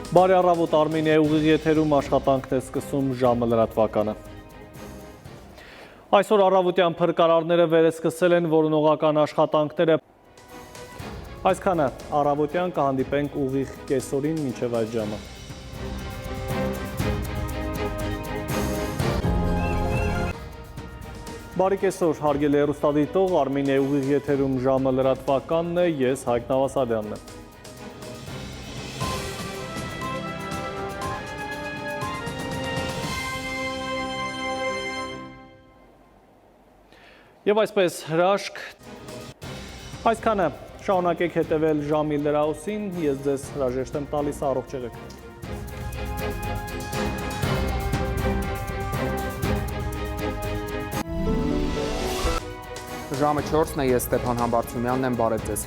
Բարի առավոտ, Արմենիա ուղիղ եթերում աշխատանքն է սկսում ժամը լրատվականը։ Այսօր առավոտյան փրկարարները վերսկսել են որոնողական աշխատանքները։ Այսքանը առավոտյան կհանդիպենք ուղիղ կեսօրին մինչև այդ ժամը։ Բարի կեսօր, հարգելի հեռուստադիտող, Արմենիա ուղիղ եթերում ժամը լրատվականն է, ես Հայկ Նավասարյանն եմ։ Եվ այսպես հրաշք, այսքանը շարունակեք հետևել ժամի լրահոսին, ես ձեզ հրաժեշտ եմ տալիս, առողջ եղեք։ Ժամը 4-ն է, ես Ստեփան Համբարձումյանն եմ, բարև ձեզ։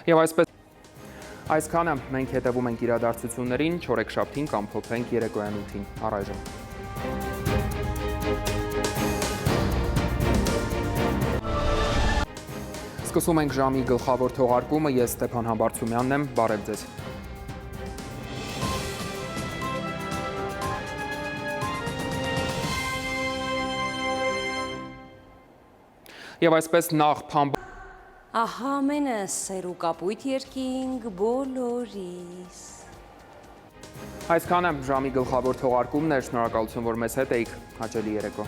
Եվ այսքանը մենք հետևում ենք իրադարձություններին, չորեքշաբթին կամ փոփենք երեկոյան 8-ին, առայժմ։ Սկսում ենք ժամի գլխավոր թողարկումը, ես Ստեփան Համբարձումյանն եմ, բարև ձեզ։ Եվ այսպես նախ Ահա մենը սերու կապույտ երկինք բոլորիս։ Այսքանը ժամի գլխավոր թողարկումն էր, շնորհակալություն, որ մեզ հետ էիք, հաճելի երեկո։